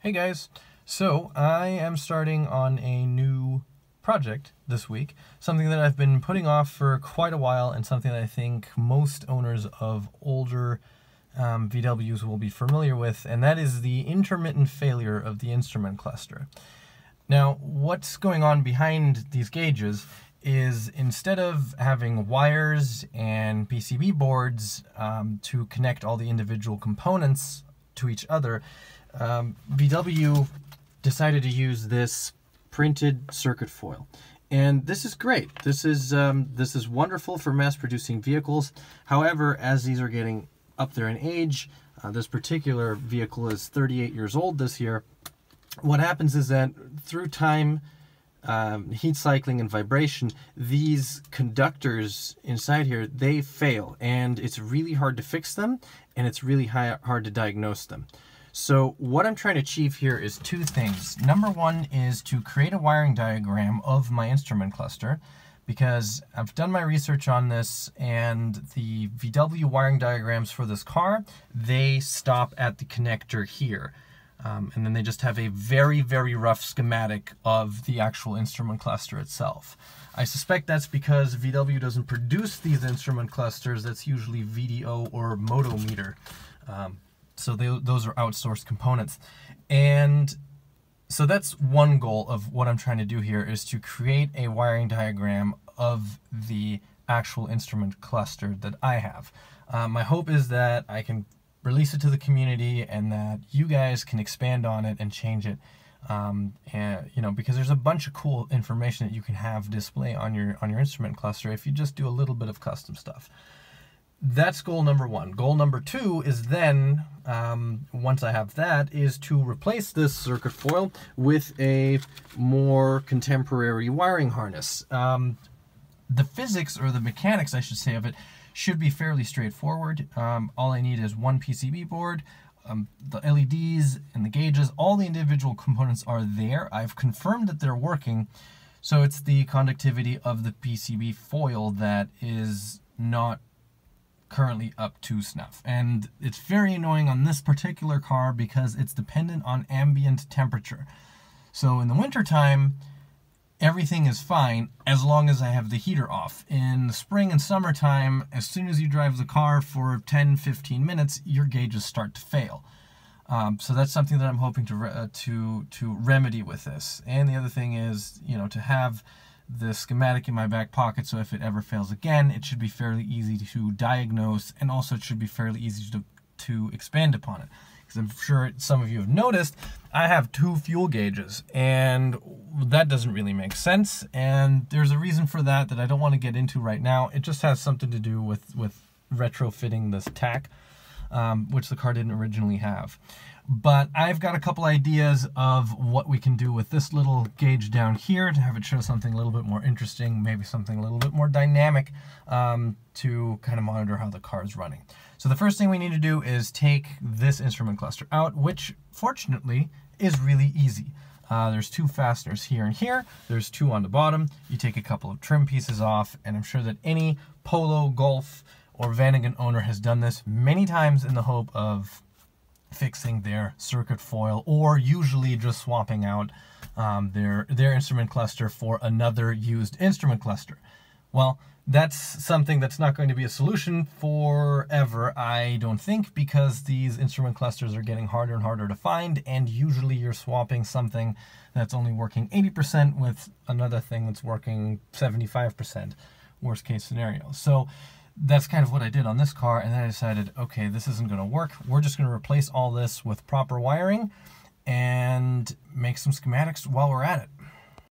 Hey guys, so I am starting on a new project this week, something that I've been putting off for quite a while and something that I think most owners of older VWs will be familiar with, and that is the intermittent failure of the instrument cluster. Now, what's going on behind these gauges is instead of having wires and PCB boards to connect all the individual components to each other, VW decided to use this printed circuit foil, and this is great. This is wonderful for mass-producing vehicles. However, as these are getting up there in age, this particular vehicle is 38 years old this year. What happens is that through time, heat cycling and vibration, these conductors inside here, they fail, and it's really hard to fix them, and it's really hard to diagnose them. So what I'm trying to achieve here is two things. Number one is to create a wiring diagram of my instrument cluster, because I've done my research on this, and the VW wiring diagrams for this car, they stop at the connector here. And then they just have a very, very rough schematic of the actual instrument cluster itself. I suspect that's because VW doesn't produce these instrument clusters. That's usually VDO or Motometer. So those are outsourced components. And so that's one goal of what I'm trying to do here, is to create a wiring diagram of the actual instrument cluster that I have. My hope is that I can release it to the community and that you guys can expand on it and change it. And because there's a bunch of cool information that you can have display on your instrument cluster if you just do a little bit of custom stuff. That's goal number one. Goal number two is then, once I have that, is to replace this circuit foil with a more contemporary wiring harness. The physics, or the mechanics I should say, of it should be fairly straightforward. All I need is one PCB board, the LEDs and the gauges, all the individual components are there. I've confirmed that they're working, so it's the conductivity of the PCB foil that is not currently up to snuff. And it's very annoying on this particular car because it's dependent on ambient temperature. So in the wintertime, everything is fine as long as I have the heater off. In the spring and summertime, as soon as you drive the car for 10-15 minutes, your gauges start to fail. So that's something that I'm hoping to remedy with this. And the other thing is, to have the schematic in my back pocket, so if it ever fails again, it should be fairly easy to diagnose, and also it should be fairly easy to expand upon it. Because I'm sure some of you have noticed, I have two fuel gauges, and that doesn't really make sense, and there's a reason for that I don't want to get into right now. It just has something to do with retrofitting this tack, which the car didn't originally have. But I've got a couple ideas of what we can do with this little gauge down here to have it show something a little bit more interesting, maybe something a little bit more dynamic, to kind of monitor how the car is running. So the first thing we need to do is take this instrument cluster out, which fortunately is really easy. There's two fasteners here and here. There's two on the bottom. You take a couple of trim pieces off, and I'm sure that any Polo, Golf, or Vanagon owner has done this many times in the hope of fixing their circuit foil, or usually just swapping out their instrument cluster for another used instrument cluster. Well, that's something that's not going to be a solution forever, I don't think, because these instrument clusters are getting harder and harder to find, and usually you're swapping something that's only working 80% with another thing that's working 75%, worst case scenario. So that's kind of what I did on this car, and then I decided, okay, this isn't going to work. We're just going to replace all this with proper wiring and make some schematics while we're at it.